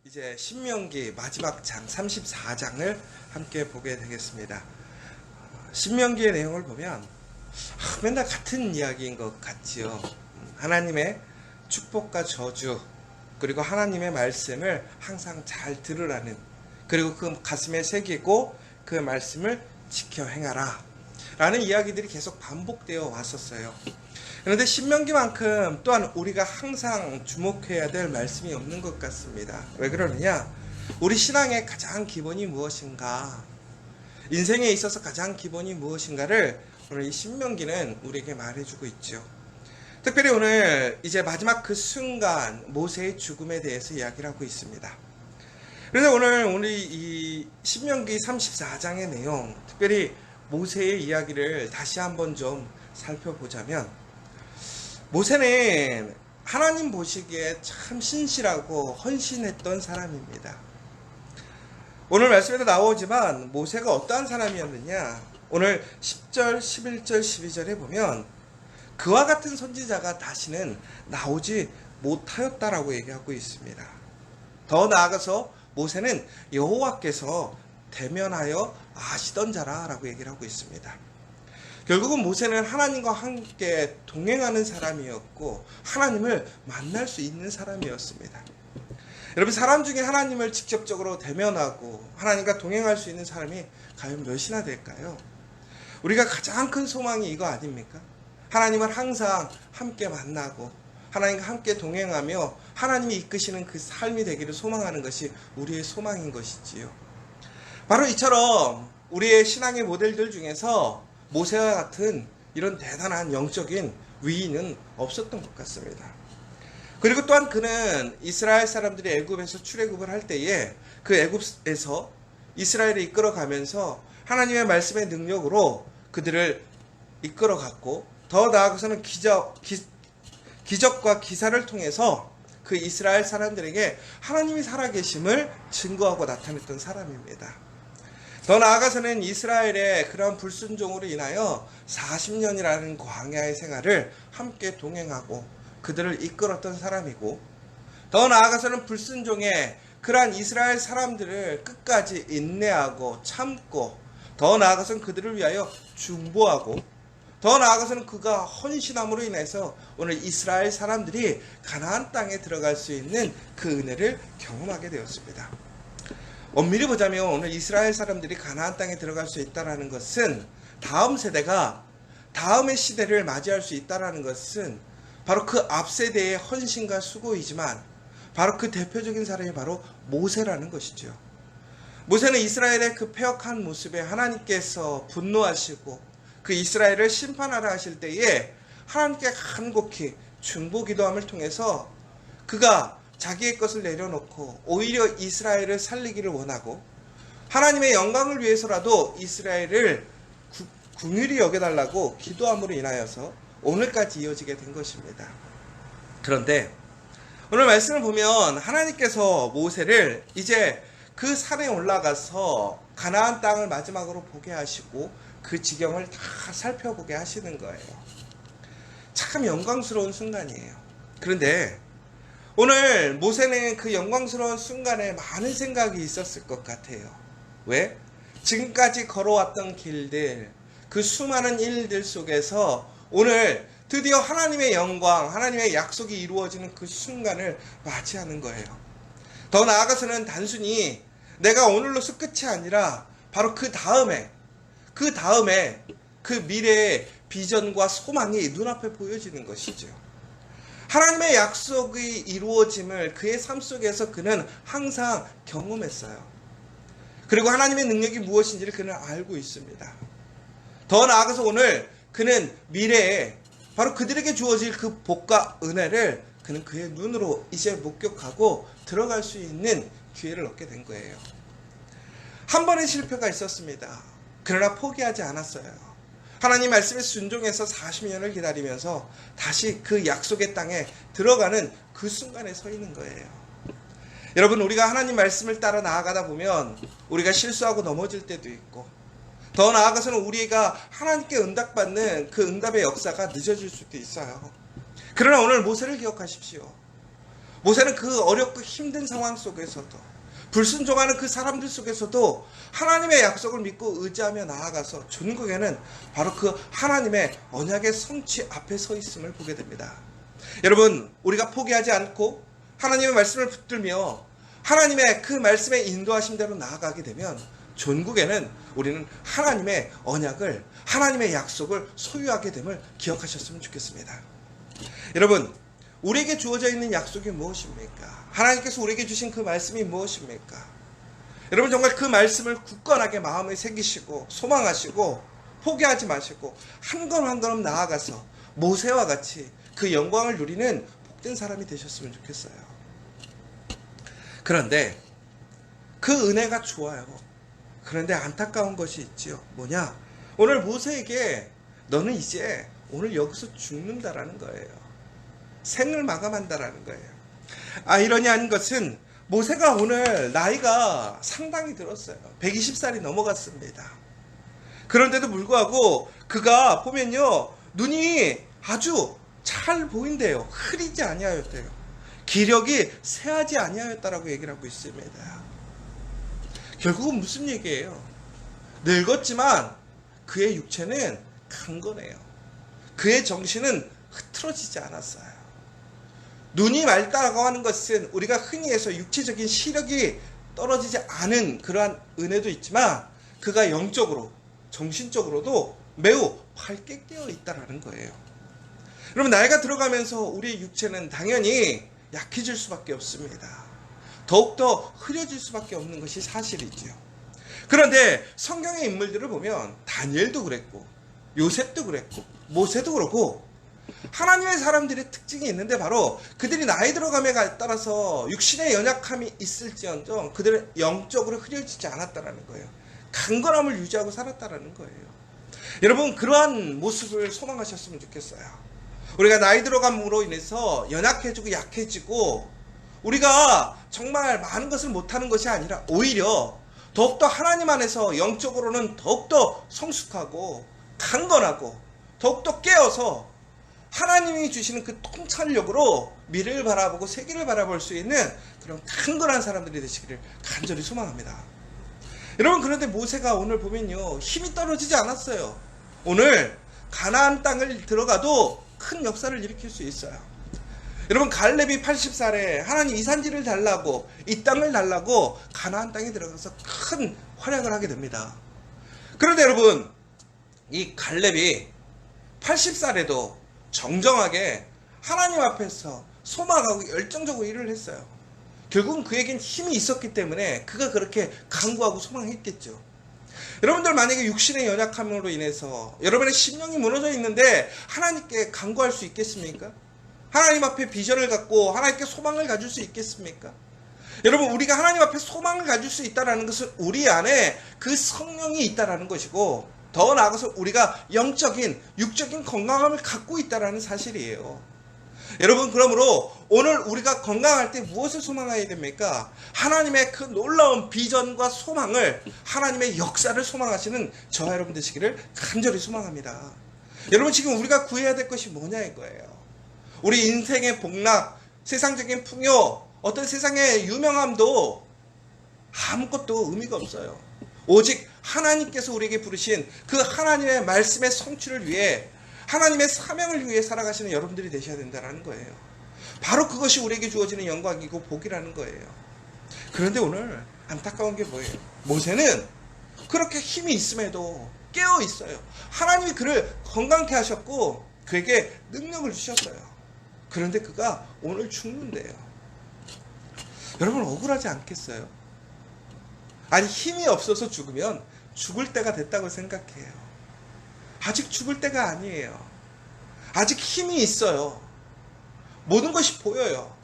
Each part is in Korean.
이제 신명기 마지막 장 34장을 함께 보게 되겠습니다. 신명기의 내용을 보면 맨날 같은 이야기인 것 같지요. 하나님의 축복과 저주, 그리고 하나님의 말씀을 항상 잘 들으라는, 그리고 그 가슴에 새기고 그 말씀을 지켜 행하라 라는 이야기들이 계속 반복되어 왔었어요. 그런데 신명기만큼 또한 우리가 항상 주목해야 될 말씀이 없는 것 같습니다. 왜 그러느냐? 우리 신앙의 가장 기본이 무엇인가? 인생에 있어서 가장 기본이 무엇인가를 오늘 이 신명기는 우리에게 말해주고 있죠. 특별히 오늘 이제 마지막 그 순간 모세의 죽음에 대해서 이야기를 하고 있습니다. 그래서 오늘 우리 이 신명기 34장의 내용, 특별히 모세의 이야기를 다시 한번 좀 살펴보자면, 모세는 하나님 보시기에 참 신실하고 헌신했던 사람입니다. 오늘 말씀에도 나오지만 모세가 어떠한 사람이었느냐? 오늘 10절, 11절, 12절에 보면 그와 같은 선지자가 다시는 나오지 못하였다라고 얘기하고 있습니다. 더 나아가서 모세는 여호와께서 대면하여 아시던 자라라고 얘기를 하고 있습니다. 결국은 모세는 하나님과 함께 동행하는 사람이었고 하나님을 만날 수 있는 사람이었습니다. 여러분, 사람 중에 하나님을 직접적으로 대면하고 하나님과 동행할 수 있는 사람이 과연 몇이나 될까요? 우리가 가장 큰 소망이 이거 아닙니까? 하나님을 항상 함께 만나고 하나님과 함께 동행하며 하나님이 이끄시는 그 삶이 되기를 소망하는 것이 우리의 소망인 것이지요. 바로 이처럼 우리의 신앙의 모델들 중에서 모세와 같은 이런 대단한 영적인 위인은 없었던 것 같습니다. 그리고 또한 그는 이스라엘 사람들이 애굽에서 출애굽을 할 때에 그 애굽에서 이스라엘을 이끌어가면서 하나님의 말씀의 능력으로 그들을 이끌어갔고, 더 나아가서는 기적과 기사를 통해서 그 이스라엘 사람들에게 하나님이 살아계심을 증거하고 나타냈던 사람입니다. 더 나아가서는 이스라엘의 그러한 불순종으로 인하여 40년이라는 광야의 생활을 함께 동행하고 그들을 이끌었던 사람이고, 더 나아가서는 불순종의 그러한 이스라엘 사람들을 끝까지 인내하고 참고, 더 나아가서는 그들을 위하여 중보하고, 더 나아가서는 그가 헌신함으로 인해서 오늘 이스라엘 사람들이 가나안 땅에 들어갈 수 있는 그 은혜를 경험하게 되었습니다. 엄밀히 보자면 오늘 이스라엘 사람들이 가나안 땅에 들어갈 수 있다는 것은, 다음 세대가 다음의 시대를 맞이할 수 있다는 것은 바로 그 앞 세대의 헌신과 수고이지만, 바로 그 대표적인 사람이 바로 모세라는 것이죠. 모세는 이스라엘의 그 패역한 모습에 하나님께서 분노하시고 그 이스라엘을 심판하라 하실 때에 하나님께 간곡히 중보 기도함을 통해서 그가 자기의 것을 내려놓고 오히려 이스라엘을 살리기를 원하고 하나님의 영광을 위해서라도 이스라엘을 긍휼히 여겨달라고 기도함으로 인하여서 오늘까지 이어지게 된 것입니다. 그런데 오늘 말씀을 보면 하나님께서 모세를 이제 그 산에 올라가서 가나안 땅을 마지막으로 보게 하시고 그 지경을 다 살펴보게 하시는 거예요. 참 영광스러운 순간이에요. 그런데 오늘 모세는 그 영광스러운 순간에 많은 생각이 있었을 것 같아요. 왜? 지금까지 걸어왔던 길들, 그 수많은 일들 속에서 오늘 드디어 하나님의 영광, 하나님의 약속이 이루어지는 그 순간을 맞이하는 거예요. 더 나아가서는 단순히 내가 오늘로서 끝이 아니라 바로 그 다음에 그 미래의 비전과 소망이 눈앞에 보여지는 것이죠. 하나님의 약속이 이루어짐을 그의 삶 속에서 그는 항상 경험했어요. 그리고 하나님의 능력이 무엇인지를 그는 알고 있습니다. 더 나아가서 오늘 그는 미래에 바로 그들에게 주어질 그 복과 은혜를 그는 그의 눈으로 이제 목격하고 들어갈 수 있는 기회를 얻게 된 거예요. 한 번의 실패가 있었습니다. 그러나 포기하지 않았어요. 하나님 말씀에 순종해서 40년을 기다리면서 다시 그 약속의 땅에 들어가는 그 순간에 서 있는 거예요. 여러분, 우리가 하나님 말씀을 따라 나아가다 보면 우리가 실수하고 넘어질 때도 있고, 더 나아가서는 우리가 하나님께 응답받는 그 응답의 역사가 늦어질 수도 있어요. 그러나 오늘 모세를 기억하십시오. 모세는 그 어렵고 힘든 상황 속에서도, 불순종하는 그 사람들 속에서도 하나님의 약속을 믿고 의지하며 나아가서 전국에는 바로 그 하나님의 언약의 성취 앞에 서 있음을 보게 됩니다. 여러분, 우리가 포기하지 않고 하나님의 말씀을 붙들며 하나님의 그 말씀의 인도하심대로 나아가게 되면 전국에는 우리는 하나님의 언약을, 하나님의 약속을 소유하게 됨을 기억하셨으면 좋겠습니다. 여러분, 우리에게 주어져 있는 약속이 무엇입니까? 하나님께서 우리에게 주신 그 말씀이 무엇입니까? 여러분, 정말 그 말씀을 굳건하게 마음에 새기시고 소망하시고 포기하지 마시고 한 걸음 한 걸음 나아가서 모세와 같이 그 영광을 누리는 복된 사람이 되셨으면 좋겠어요. 그런데 그 은혜가 좋아요. 그런데 안타까운 것이 있지요. 뭐냐? 오늘 모세에게 너는 이제 오늘 여기서 죽는다라는 거예요. 생을 마감한다라는 거예요. 아이러니한 것은 모세가 오늘 나이가 상당히 들었어요. 120살이 넘어갔습니다. 그런데도 불구하고 그가 보면요, 눈이 아주 잘 보인대요. 흐리지 아니하였대요. 기력이 쇠하지 아니하였다라고 얘기를 하고 있습니다. 결국은 무슨 얘기예요? 늙었지만 그의 육체는 강건해요. 그의 정신은 흐트러지지 않았어요. 눈이 맑다고 하는 것은 우리가 흔히 해서 육체적인 시력이 떨어지지 않은 그러한 은혜도 있지만 그가 영적으로, 정신적으로도 매우 밝게 깨어 있다는 거예요. 여러분, 나이가 들어가면서 우리의 육체는 당연히 약해질 수밖에 없습니다. 더욱더 흐려질 수밖에 없는 것이 사실이죠. 그런데 성경의 인물들을 보면 다니엘도 그랬고 요셉도 그랬고 모세도 그렇고 하나님의 사람들의 특징이 있는데 바로 그들이 나이 들어감에 따라서 육신의 연약함이 있을지언정 그들은 영적으로 흐려지지 않았다는 거예요. 강건함을 유지하고 살았다는 거예요. 여러분, 그러한 모습을 소망하셨으면 좋겠어요. 우리가 나이 들어감으로 인해서 연약해지고 약해지고 우리가 정말 많은 것을 못하는 것이 아니라 오히려 더욱더 하나님 안에서 영적으로는 더욱더 성숙하고 강건하고 더욱더 깨어서 하나님이 주시는 그 통찰력으로 미래를 바라보고 세계를 바라볼 수 있는 그런 강건한 사람들이 되시기를 간절히 소망합니다. 여러분, 그런데 모세가 오늘 보면요, 힘이 떨어지지 않았어요. 오늘 가나안 땅을 들어가도 큰 역사를 일으킬 수 있어요. 여러분, 갈렙이 80살에 하나님 이 산지를 달라고, 이 땅을 달라고 가나안 땅에 들어가서 큰 활약을 하게 됩니다. 그런데 여러분, 이 갈렙이 80살에도 정정하게 하나님 앞에서 소망하고 열정적으로 일을 했어요. 결국은 그에겐 힘이 있었기 때문에 그가 그렇게 간구하고 소망했겠죠. 여러분들 만약에 육신의 연약함으로 인해서 여러분의 심령이 무너져 있는데 하나님께 간구할 수 있겠습니까? 하나님 앞에 비전을 갖고 하나님께 소망을 가질 수 있겠습니까? 여러분, 우리가 하나님 앞에 소망을 가질 수 있다는 것은 우리 안에 그 성령이 있다는 것이고 더 나아가서 우리가 영적인, 육적인 건강함을 갖고 있다는 사실이에요. 여러분, 그러므로 오늘 우리가 건강할 때 무엇을 소망해야 됩니까? 하나님의 그 놀라운 비전과 소망을, 하나님의 역사를 소망하시는 저와 여러분 되시기를 간절히 소망합니다. 여러분, 지금 우리가 구해야 될 것이 뭐냐 이거예요. 우리 인생의 복락, 세상적인 풍요, 어떤 세상의 유명함도 아무것도 의미가 없어요. 오직 하나님께서 우리에게 부르신 그 하나님의 말씀의 성취를 위해, 하나님의 사명을 위해 살아가시는 여러분들이 되셔야 된다는 거예요. 바로 그것이 우리에게 주어지는 영광이고 복이라는 거예요. 그런데 오늘 안타까운 게 뭐예요? 모세는 그렇게 힘이 있음에도 깨어 있어요. 하나님이 그를 건강케 하셨고 그에게 능력을 주셨어요. 그런데 그가 오늘 죽는데요. 여러분, 억울하지 않겠어요? 아니, 힘이 없어서 죽으면 죽을 때가 됐다고 생각해요. 아직 죽을 때가 아니에요. 아직 힘이 있어요. 모든 것이 보여요.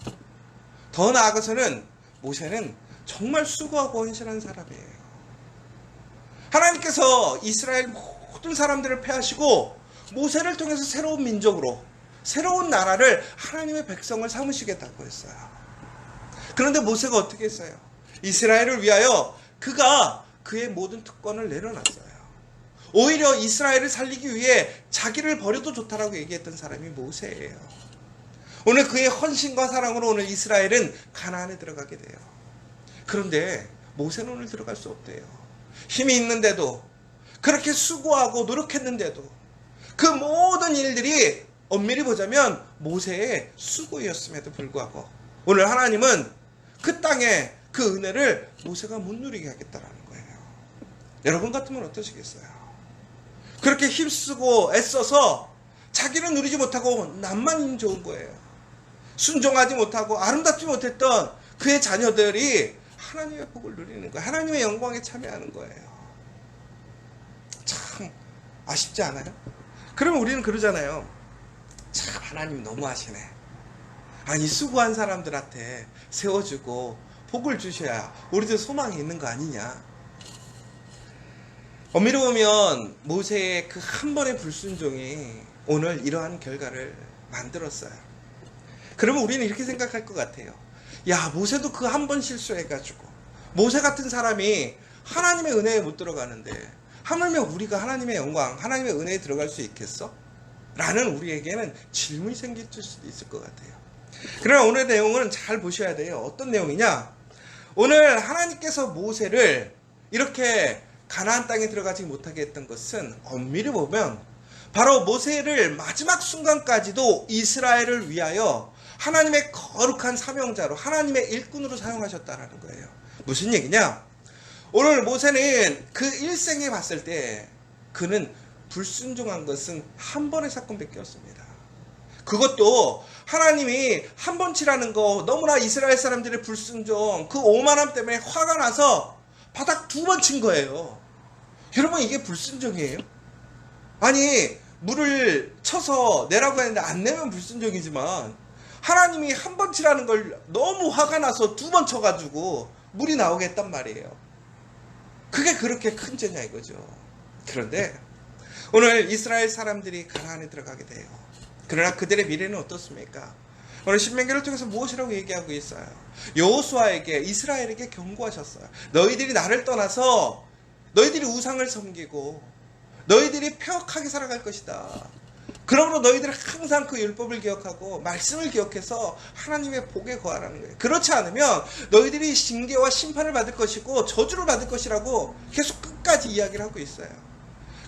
더 나아가서는 모세는 정말 수고하고 헌신한 사람이에요. 하나님께서 이스라엘 모든 사람들을 패하시고 모세를 통해서 새로운 민족으로, 새로운 나라를, 하나님의 백성을 삼으시겠다고 했어요. 그런데 모세가 어떻게 했어요? 이스라엘을 위하여 그가 그의 모든 특권을 내려놨어요. 오히려 이스라엘을 살리기 위해 자기를 버려도 좋다라고 얘기했던 사람이 모세예요. 오늘 그의 헌신과 사랑으로 오늘 이스라엘은 가나안에 들어가게 돼요. 그런데 모세는 오늘 들어갈 수 없대요. 힘이 있는데도, 그렇게 수고하고 노력했는데도, 그 모든 일들이 엄밀히 보자면 모세의 수고였음에도 불구하고 오늘 하나님은 그 땅에 그 은혜를 모세가 못 누리게 하겠다라는 거예요. 여러분 같으면 어떠시겠어요? 그렇게 힘쓰고 애써서 자기는 누리지 못하고 남만 좋은 거예요. 순종하지 못하고 아름답지 못했던 그의 자녀들이 하나님의 복을 누리는 거예요. 하나님의 영광에 참여하는 거예요. 참 아쉽지 않아요? 그러면 우리는 그러잖아요. 참 하나님 너무하시네. 아니 수고한 사람들한테 세워주고 복을 주셔야 우리도 소망이 있는 거 아니냐. 엄밀히 보면 모세의 그 한 번의 불순종이 오늘 이러한 결과를 만들었어요. 그러면 우리는 이렇게 생각할 것 같아요. 야, 모세도 그 한 번 실수해가지고 모세 같은 사람이 하나님의 은혜에 못 들어가는데 하물며 우리가 하나님의 영광, 하나님의 은혜에 들어갈 수 있겠어? 라는 우리에게는 질문이 생길 수도 있을 것 같아요. 그러나 오늘 내용은 잘 보셔야 돼요. 어떤 내용이냐? 오늘 하나님께서 모세를 이렇게 가나안 땅에 들어가지 못하게 했던 것은 엄밀히 보면 바로 모세를 마지막 순간까지도 이스라엘을 위하여 하나님의 거룩한 사명자로, 하나님의 일꾼으로 사용하셨다는 거예요. 무슨 얘기냐? 오늘 모세는 그 일생에 봤을 때 그는 불순종한 것은 한 번의 사건밖에 없습니다. 그것도 하나님이 한 번 치라는 거, 너무나 이스라엘 사람들의 불순종, 그 오만함 때문에 화가 나서 바닥 2번 친 거예요. 여러분, 이게 불순종이에요? 아니, 물을 쳐서 내라고 했는데 안 내면 불순종이지만 하나님이 한 번 치라는 걸 너무 화가 나서 2번 쳐가지고 물이 나오게 했단 말이에요. 그게 그렇게 큰 죄냐 이거죠. 그런데 오늘 이스라엘 사람들이 가나안에 들어가게 돼요. 그러나 그들의 미래는 어떻습니까? 오늘 신명기를 통해서 무엇이라고 얘기하고 있어요? 여호수아에게, 이스라엘에게 경고하셨어요. 너희들이 나를 떠나서 너희들이 우상을 섬기고 너희들이 폐역하게 살아갈 것이다. 그러므로 너희들은 항상 그 율법을 기억하고 말씀을 기억해서 하나님의 복에 거하라는 거예요. 그렇지 않으면 너희들이 징계와 심판을 받을 것이고 저주를 받을 것이라고 계속 끝까지 이야기를 하고 있어요.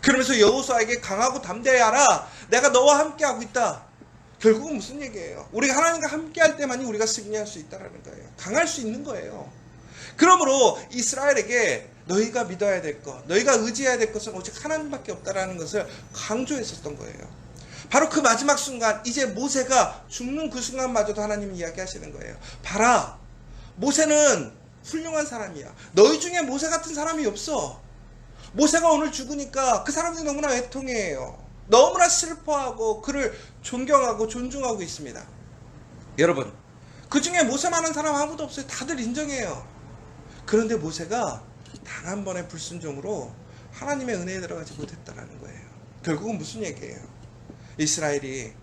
그러면서 여호수아에게 강하고 담대하라. 내가 너와 함께하고 있다. 결국은 무슨 얘기예요? 우리가 하나님과 함께할 때만이 우리가 승리할 수 있다는 거예요. 강할 수 있는 거예요. 그러므로 이스라엘에게 너희가 믿어야 될 것, 너희가 의지해야 될 것은 오직 하나님밖에 없다라는 것을 강조했었던 거예요. 바로 그 마지막 순간, 이제 모세가 죽는 그 순간마저도 하나님이 이야기하시는 거예요. 봐라, 모세는 훌륭한 사람이야. 너희 중에 모세 같은 사람이 없어. 모세가 오늘 죽으니까 그 사람들이 너무나 애통해해요. 너무나 슬퍼하고 그를 존경하고 존중하고 있습니다. 여러분, 그 중에 모세만한 사람 아무도 없어요. 다들 인정해요. 그런데 모세가 단 한 번의 불순종으로 하나님의 은혜에 들어가지 못했다라는 거예요. 결국은 무슨 얘기예요? 이스라엘이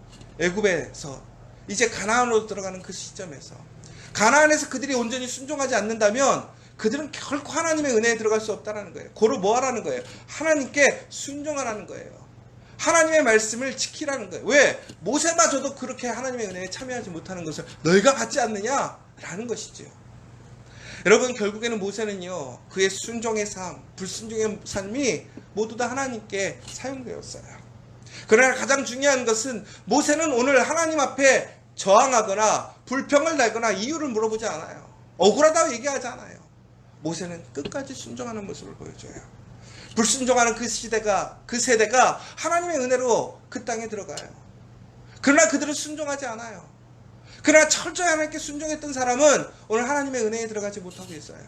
애굽에서 이제 가나안으로 들어가는 그 시점에서 가나안에서 그들이 온전히 순종하지 않는다면 그들은 결코 하나님의 은혜에 들어갈 수 없다는 거예요. 고로 뭐 하라는 거예요? 하나님께 순종하라는 거예요. 하나님의 말씀을 지키라는 거예요. 왜? 모세마저도 그렇게 하나님의 은혜에 참여하지 못하는 것을 너희가 받지 않느냐라는 것이죠. 여러분, 결국에는 모세는요, 그의 순종의 삶, 불순종의 삶이 모두 다 하나님께 사용되었어요. 그러나 가장 중요한 것은 모세는 오늘 하나님 앞에 저항하거나 불평을 달거나 이유를 물어보지 않아요. 억울하다고 얘기하지 않아요. 모세는 끝까지 순종하는 모습을 보여줘요. 불순종하는 그 세대가 하나님의 은혜로 그 땅에 들어가요. 그러나 그들은 순종하지 않아요. 그러나 철저히 하나님께 순종했던 사람은 오늘 하나님의 은혜에 들어가지 못하고 있어요.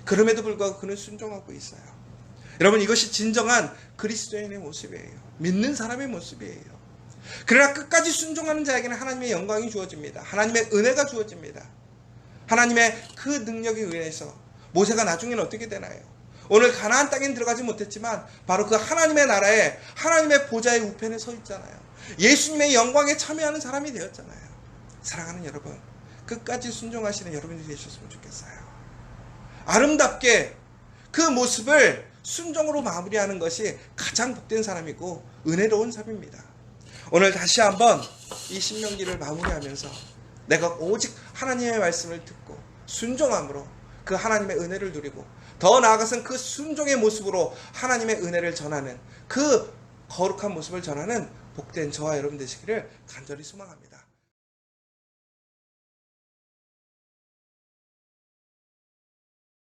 그럼에도 불구하고 그는 순종하고 있어요. 여러분, 이것이 진정한 그리스도인의 모습이에요. 믿는 사람의 모습이에요. 그러나 끝까지 순종하는 자에게는 하나님의 영광이 주어집니다. 하나님의 은혜가 주어집니다. 하나님의 그 능력에 의해서 모세가 나중에는 어떻게 되나요? 오늘 가나안 땅에는 들어가지 못했지만 바로 그 하나님의 나라에 하나님의 보좌의 우편에 서 있잖아요. 예수님의 영광에 참여하는 사람이 되었잖아요. 사랑하는 여러분, 끝까지 순종하시는 여러분이 되셨으면 좋겠어요. 아름답게 그 모습을 순종으로 마무리하는 것이 가장 복된 사람이고 은혜로운 삶입니다. 오늘 다시 한번 이 신명기를 마무리하면서 내가 오직 하나님의 말씀을 듣고 순종함으로 그 하나님의 은혜를 누리고 더 나아가서는 그 순종의 모습으로 하나님의 은혜를 전하는 그 거룩한 모습을 전하는 복된 저와 여러분 되시기를 간절히 소망합니다.